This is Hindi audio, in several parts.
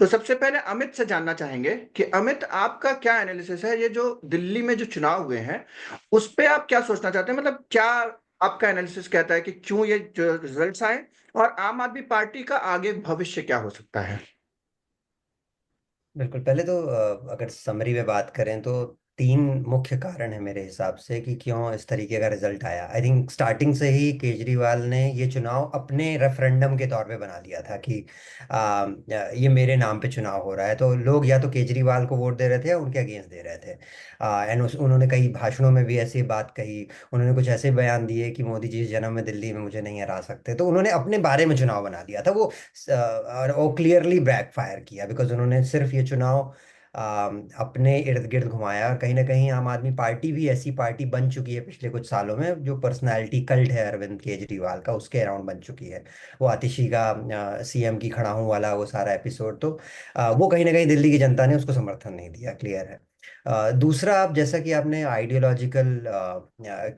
तो सबसे पहले अमित से जानना चाहेंगे कि अमित, आपका क्या एनालिसिस है, ये जो दिल्ली में जो चुनाव हुए हैं उस पे आप क्या सोचना चाहते हैं? मतलब क्या आपका एनालिसिस कहता है कि क्यों ये जो रिजल्ट्स आए, और आम आदमी पार्टी का आगे भविष्य क्या हो सकता है? बिल्कुल। पहले तो अगर समरी में बात करें तो तीन मुख्य कारण है मेरे हिसाब से कि क्यों इस तरीके का रिजल्ट आया। आई थिंक स्टार्टिंग से ही केजरीवाल ने ये चुनाव अपने रेफरेंडम के तौर पे बना लिया था कि ये मेरे नाम पे चुनाव हो रहा है, तो लोग या तो केजरीवाल को वोट दे रहे थे या उनके अगेंस्ट दे रहे थे। एंड उन्होंने कई भाषणों में भी ऐसी बात कही। उन्होंने कुछ ऐसे बयान दिए कि मोदी जी जन्म में दिल्ली में मुझे नहीं हरा सकते, तो उन्होंने अपने बारे में चुनाव बना लिया था वो। और वो क्लियरली बैकफायर किया बिकॉज उन्होंने सिर्फ ये चुनाव अपने इर्द गिर्द घुमाया। और कहीं ना कहीं आम आदमी पार्टी भी ऐसी पार्टी बन चुकी है पिछले कुछ सालों में, जो पर्सनालिटी कल्ट है अरविंद केजरीवाल का, उसके अराउंड बन चुकी है। वो आतिशी का सीएम की खड़ा हूं वाला वो सारा एपिसोड, तो वो कहीं ना कहीं दिल्ली की जनता ने उसको समर्थन नहीं दिया, क्लियर है। दूसरा, आप जैसा कि आपने आइडियोलॉजिकल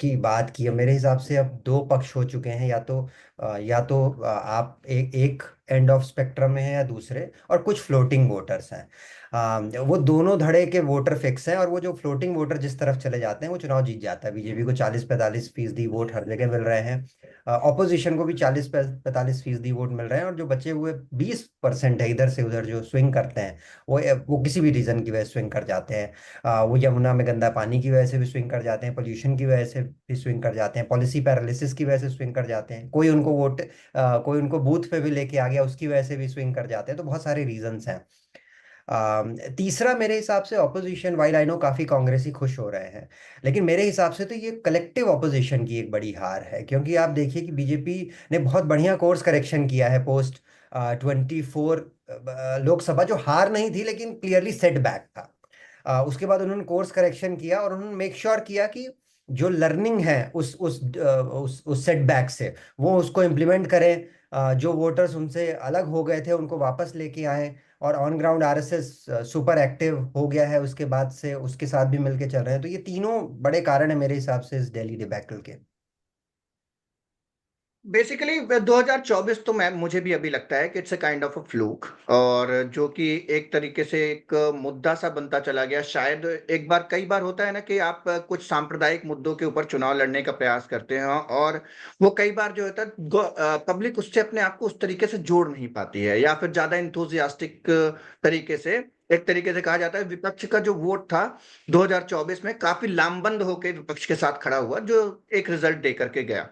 की बात की है, मेरे हिसाब से अब दो पक्ष हो चुके हैं। या तो आप एक एंड ऑफ स्पेक्ट्रम में है या दूसरे, और कुछ फ्लोटिंग वोटर्स हैं। वो दोनों धड़े के वोटर फिक्स हैं, और वो जो फ्लोटिंग वोटर जिस तरफ चले जाते हैं वो चुनाव जीत जाता है। बीजेपी को 40-45% वोट हर जगह मिल रहे हैं, ऑपोजिशन को भी 40-45% वोट मिल रहे हैं, और जो बचे हुए 20% है इधर से उधर जो स्विंग करते हैं, वो किसी भी रीजन की वजह से स्विंग कर जाते हैं। वो यमुना में गंदा पानी की वजह से भी स्विंग कर जाते हैं, पोल्यूशन की वजह से भी स्विंग कर जाते हैं, पॉलिसी पैरालिसिस की वजह से स्विंग कर जाते हैं, कोई उनको बूथ पे भी लेके आ गया उसकी वजह से भी स्विंग कर जाते हैं। तो बहुत सारे रीजंस हैं। तीसरा, मेरे हिसाब से ऑपोजिशन, वाइल आई नो काफी कांग्रेसी खुश हो रहे हैं, लेकिन मेरे हिसाब से तो ये कलेक्टिव ऑपोजिशन की एक बड़ी हार है। क्योंकि आप देखिए कि बीजेपी ने बहुत बढ़िया कोर्स करेक्शन किया है पोस्ट 24 लोकसभा, जो हार नहीं थी लेकिन क्लियरली सेट बैक था। उसके बाद उन्होंने कोर्स करेक्शन किया और उन्होंने मेक श्योर किया कि जो लर्निंग है उस सेटबैक से वो उसको इम्प्लीमेंट करें। जो वोटर्स उनसे अलग हो गए थे उनको वापस लेके आए, और on ground RSS super active हो गया है उसके बाद से, उसके साथ भी मिलके चल रहे हैं। तो ये तीनों बड़े कारण है मेरे हिसाब से इस दिल्ली डिबेकल के। बेसिकली 2024 तो मैं मुझे भी अभी लगता है कि it's a kind of a fluke, और जो कि एक तरीके से एक मुद्दा सा बनता चला गया। शायद एक बार, कई बार होता है ना कि आप कुछ सांप्रदायिक मुद्दों के ऊपर चुनाव लड़ने का प्रयास करते हैं, और वो कई बार जो होता है पब्लिक उससे अपने आप को उस तरीके से जोड़ नहीं पाती है, या फिर ज्यादा इंथुजियास्टिक तरीके से। एक तरीके से कहा जाता है विपक्ष का जो वोट था 2024 में काफी लामबंद होकर विपक्ष के साथ खड़ा हुआ, जो एक रिजल्ट दे करके गया।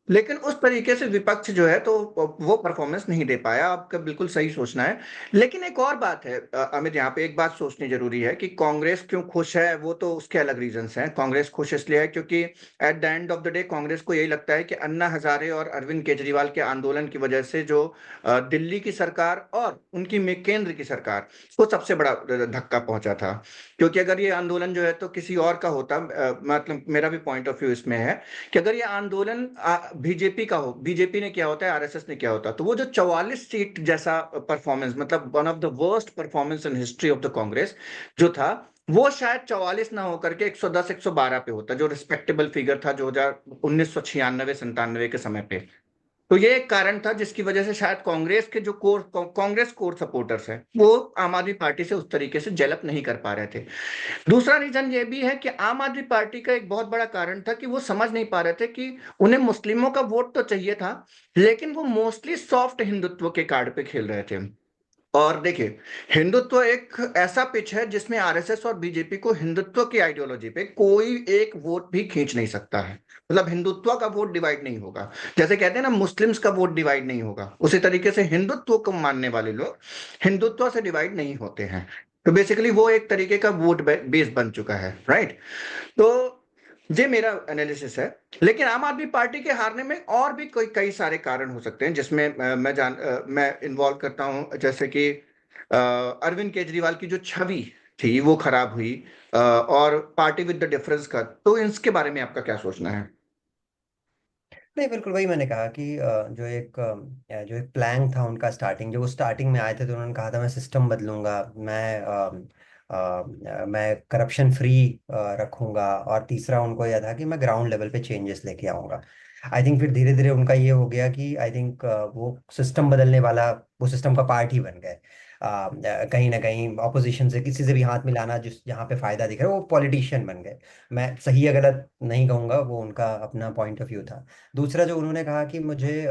लेकिन उस तरीके से विपक्ष जो है तो वो परफॉर्मेंस नहीं दे पाया। आपका बिल्कुल सही सोचना है। लेकिन एक और बात है अमित, यहाँ पे एक बात सोचनी जरूरी है कि कांग्रेस क्यों खुश है, वो तो उसके अलग रीजंस हैं। कांग्रेस खुश इसलिए है क्योंकि at the end of the day Congress को यही लगता है कि अन्ना हजारे और अरविंद केजरीवाल के आंदोलन की वजह से जो दिल्ली की सरकार और उनकी केंद्र की सरकार को सबसे बड़ा धक्का पहुंचा था। क्योंकि अगर ये आंदोलन जो है तो किसी और का होता, मतलब मेरा भी पॉइंट ऑफ व्यू इसमें है कि अगर ये आंदोलन बीजेपी का हो, बीजेपी ने किया होता है, आरएसएस ने किया होता, तो वो जो 44 सीट जैसा परफॉर्मेंस, मतलब one of the worst performance in history of the Congress जो था, वो शायद 44 ना होकर के 110 112 पे होता, जो रिस्पेक्टेबल फिगर था 1996 97 के समय पे। तो ये एक कारण था जिसकी वजह से शायद कांग्रेस के जो कांग्रेस कोर सपोर्टर्स हैं वो आम आदमी पार्टी से उस तरीके से जेलप नहीं कर पा रहे थे। दूसरा रीजन ये भी है कि आम आदमी पार्टी का एक बहुत बड़ा कारण था कि वो समझ नहीं पा रहे थे कि उन्हें मुस्लिमों का वोट तो चाहिए था, लेकिन वो मोस्टली सॉफ्ट हिंदुत्व के कार्ड पे खेल रहे थे। और देखिए, हिंदुत्व एक ऐसा पिच है जिसमें आरएसएस और बीजेपी को हिंदुत्व की आइडियोलॉजी पे कोई एक वोट भी खींच नहीं सकता है। मतलब हिंदुत्व का वोट डिवाइड नहीं होगा। जैसे कहते हैं ना मुस्लिम्स का वोट डिवाइड नहीं होगा, उसी तरीके से हिंदुत्व को मानने वाले लोग हिंदुत्व से डिवाइड नहीं होते हैं। तो बेसिकली वो एक तरीके का वोट बेस बन चुका है, राइट? तो ये मेरा एनालिसिस है। लेकिन आम आदमी पार्टी के हारने में और भी कोई कई सारे कारण हो सकते हैं, जिसमें मैं इन्वॉल्व करता हूं, जैसे कि अरविंद केजरीवाल की जो छवि थी वो खराब हुई, और पार्टी विद द डिफरेंस का। तो इसके बारे में आपका क्या सोचना है? नहीं, बिल्कुल वही मैंने कहा कि जो एक प्लान था उनका स्टार्टिंग, जो वो स्टार्टिंग में आए थे तो उन्होंने कहा था मैं सिस्टम बदलूंगा, मैं करप्शन फ्री रखूंगा, और तीसरा उनको यह था कि मैं ग्राउंड लेवल पे चेंजेस लेके आऊंगा। आई थिंक फिर धीरे धीरे उनका ये हो गया कि आई थिंक वो सिस्टम बदलने वाला, वो सिस्टम का पार्ट ही बन गए। कहीं ना कहीं ऑपोजिशन से किसी से भी हाथ मिलाना, जिस जहाँ पे फायदा दिख रहा है, वो पॉलिटिशियन बन गए। मैं सही या गलत नहीं कहूंगा, वो उनका अपना पॉइंट ऑफ व्यू था। दूसरा जो उन्होंने कहा कि मुझे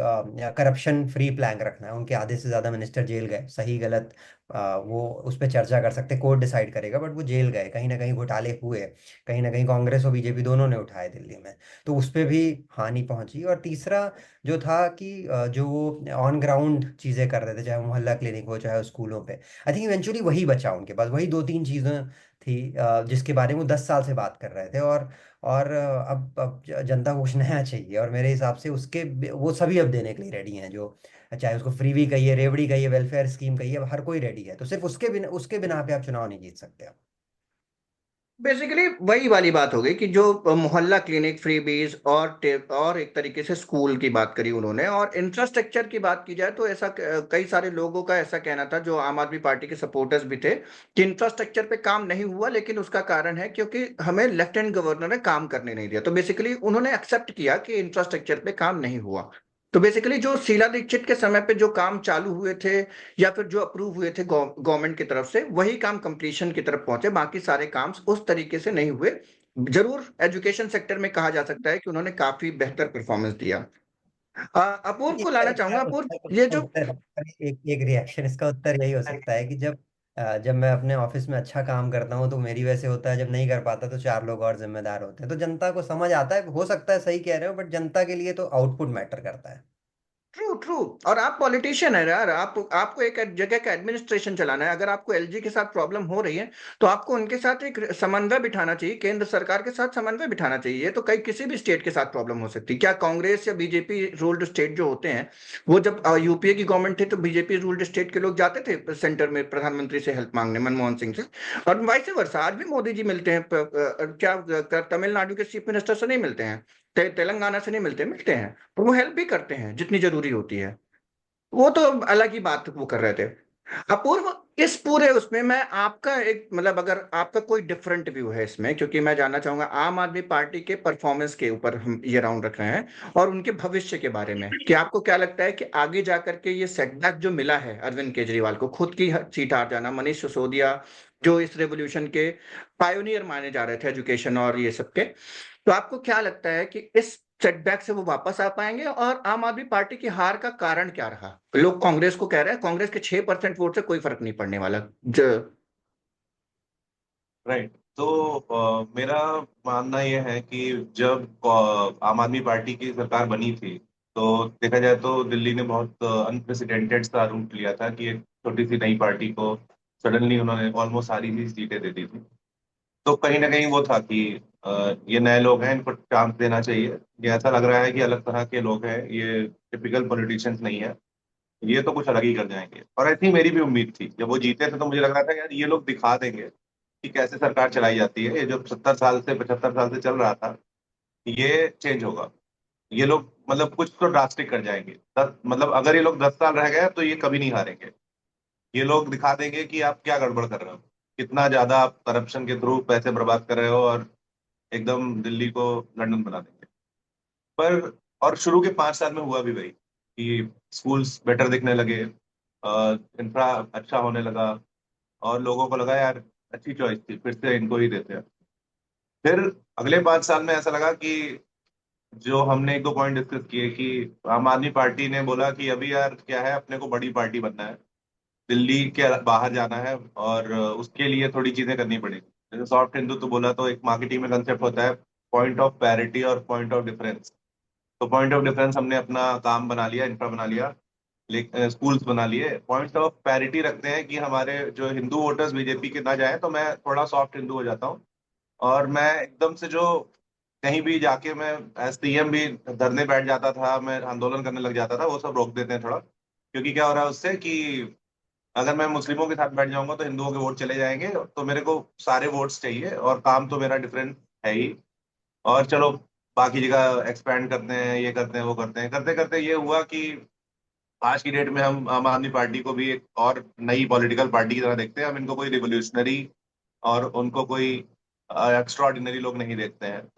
करप्शन फ्री प्लान रखना है, उनके आधे से ज्यादा मिनिस्टर जेल गए, सही गलत वो उस पर चर्चा कर सकते, कोर्ट डिसाइड करेगा, बट वो जेल गए, कहीं ना कहीं घोटाले हुए, कहीं ना कहीं कांग्रेस और बीजेपी दोनों ने उठाए दिल्ली में, तो उस पर भी हानि पहुंची। और तीसरा जो था कि जो वो ऑन ग्राउंड चीजें कर रहे थे, चाहे वो मोहल्ला क्लिनिक हो चाहे वो स्कूलों पे, आई थिंक इवेंचुअली वही बचा उनके पास, वही दो तीन चीजें थी जिसके बारे में वो 10 साल से बात कर रहे थे। और अब जनता को कुछ नया चाहिए, और मेरे हिसाब से उसके वो सभी अब देने के लिए रेडी हैं, जो चाहे उसको फ्री भी कहिए, रेवड़ी कहिए, वेलफेयर स्कीम कहिए, अब हर कोई रेडी है। तो सिर्फ उसके बिना पे आप चुनाव नहीं जीत सकते आप। बेसिकली वही वाली बात हो गई कि जो मोहल्ला क्लिनिक, फ्रीबीज और एक तरीके से स्कूल की बात करी उन्होंने। और इंफ्रास्ट्रक्चर की बात की जाए तो ऐसा कई सारे लोगों का ऐसा कहना था, जो आम आदमी पार्टी के सपोर्टर्स भी थे, कि इंफ्रास्ट्रक्चर पे काम नहीं हुआ, लेकिन उसका कारण है क्योंकि हमें लेफ्टिनेंट गवर्नर ने काम करने नहीं दिया। तो बेसिकली उन्होंने एक्सेप्ट किया कि इंफ्रास्ट्रक्चर पे काम नहीं हुआ। तो बेसिकली जो शीला दीक्षित के समय पे जो काम चालू हुए थे या फिर जो अप्रूव हुए थे गवर्नमेंट की तरफ से, वही काम कंप्लीशन की तरफ पहुंचे, बाकी सारे काम उस तरीके से नहीं हुए। जरूर एजुकेशन सेक्टर में कहा जा सकता है कि उन्होंने काफी बेहतर परफॉर्मेंस दिया। अपूर्व को लाना इसका चाहूंगा। अपूर्व, इसका ये इसका जो उत्तर एक एक रिएक्शन, इसका उत्तर यही हो सकता है कि जब मैं अपने ऑफिस में अच्छा काम करता हूँ तो मेरी वजह से होता है, जब नहीं कर पाता तो चार लोग और जिम्मेदार होते हैं। तो जनता को समझ आता है, हो सकता है सही कह रहे हो, बट जनता के लिए तो आउटपुट मैटर करता है। True true. और आप पॉलिटिशियन है यार, आपको एक जगह का एडमिनिस्ट्रेशन चलाना है। अगर आपको एलजी के साथ प्रॉब्लम हो रही है, तो आपको उनके साथ एक समन्वय बिठाना चाहिए, केंद्र सरकार के साथ समन्वय बिठाना चाहिए। ये तो कई किसी भी स्टेट के साथ प्रॉब्लम हो सकती है। क्या कांग्रेस या बीजेपी रूल्ड स्टेट जो होते हैं, वो जब यूपीए की गवर्नमेंट थी तो बीजेपी रूल्ड स्टेट के लोग जाते थे सेंटर में प्रधानमंत्री से हेल्प मांगने, मनमोहन सिंह से। और वाइस वर्सा, आज भी मोदी जी मिलते हैं। क्या तमिलनाडु के चीफ मिनिस्टर से नहीं मिलते हैं? तेलंगाना से नहीं मिलते? मिलते हैं। और वो हेल्प भी करते हैं जितनी जरूरी होती है। वो तो अलग ही बात वो कर रहे थे। अपूर्व, इस पूरे उसमें मैं आपका एक मतलब, अगर आपका कोई डिफरेंट व्यू है इसमें, क्योंकि मैं जानना चाहूंगा आम आदमी पार्टी के परफॉर्मेंस के ऊपर हम ये राउंड रख रहे हैं, और उनके भविष्य के बारे में, कि आपको क्या लगता है कि आगे जाकर के ये सेटबैक जो मिला है अरविंद केजरीवाल को, खुद की सीट हार जाना, मनीष सिसोदिया जो इस रेवोल्यूशन के पायोनियर माने जा रहे थे एजुकेशन और ये सब के, तो आपको क्या लगता है कि इस सेटबैक से वो वापस आ पाएंगे? और आम आदमी पार्टी की हार का कारण क्या रहा? लोग कांग्रेस को कह रहे हैं कांग्रेस के 6% वोट से कोई फर्क नहीं पड़ने वाला। राइट। तो मेरा मानना यह है कि जब आम आदमी पार्टी की सरकार बनी थी, तो देखा जाए तो दिल्ली ने बहुत अनप्रेसिडेंटेड सा रूट लिया था कि एक छोटी सी नई पार्टी को सडनली उन्होंने ऑलमोस्ट सारी ही सीटें दे दी थी। तो कहीं ना कहीं वो था कि ये नए लोग हैं, इनको चांस देना चाहिए। ये ऐसा लग रहा है कि अलग तरह के लोग हैं, ये टिपिकल पॉलिटिशियंस नहीं है, ये तो कुछ अलग ही कर जाएंगे। और आई थिंक मेरी भी उम्मीद थी, जब वो जीते थे तो मुझे लग रहा था यार ये लोग दिखा देंगे कि कैसे सरकार चलाई जाती है। ये जो 70 साल से 75 साल से चल रहा था, ये चेंज होगा। ये लोग मतलब कुछ तो ड्रास्टिक कर जाएंगे। मतलब अगर ये लोग 10 साल रह गए तो ये कभी नहीं हारेंगे। ये लोग दिखा देंगे कि आप क्या गड़बड़ कर रहे हो, कितना ज्यादा आप करप्शन के थ्रू पैसे बर्बाद कर रहे हो, और एकदम दिल्ली को लंदन बना देंगे। पर और शुरू के 5 साल में हुआ भी वही कि स्कूल्स बेटर दिखने लगे, इंफ्रा अच्छा होने लगा, और लोगों को लगा यार अच्छी चॉइस थी, फिर से इनको ही देते हैं। फिर अगले 5 साल में ऐसा लगा कि जो हमने एक दो पॉइंट डिस्कस किए कि आम आदमी पार्टी ने बोला कि अभी यार क्या है, अपने को बड़ी पार्टी बनना है, दिल्ली के बाहर जाना है, और उसके लिए थोड़ी चीजें करनी पड़ेगी। जैसे सॉफ्ट हिंदुत्व बोला, तो एक मार्केटिंग में कंसेप्ट होता है पॉइंट ऑफ पैरिटी और पॉइंट ऑफ डिफरेंस। तो पॉइंट ऑफ डिफरेंस हमने अपना काम बना लिया, इंफ्रा बना लिया, स्कूल्स बना लिए। पॉइंट ऑफ पैरिटी रखते हैं कि हमारे जो हिंदू वोटर्स बीजेपी के ना जाए, तो मैं थोड़ा सॉफ्ट हिंदू हो जाता हूँ, और मैं एकदम से जो कहीं भी जाके मैं एस सीएम भी धरने बैठ जाता था, मैं आंदोलन करने लग जाता था, वो सब रोक देते हैं थोड़ा। क्योंकि क्या हो रहा है उससे कि अगर मैं मुस्लिमों के साथ बैठ जाऊंगा तो हिंदुओं के वोट चले जाएंगे, तो मेरे को सारे वोट्स चाहिए, और काम तो मेरा डिफरेंट है ही। और चलो बाकी जगह एक्सपैंड करते हैं, ये करते हैं वो करते हैं, करते करते ये हुआ कि आज की डेट में हम आम आदमी पार्टी को भी एक और नई पॉलिटिकल पार्टी की तरह देखते हैं। हम इनको कोई रिवोल्यूशनरी और उनको कोई एक्स्ट्रा ऑर्डिनरी लोग नहीं देखते हैं। तो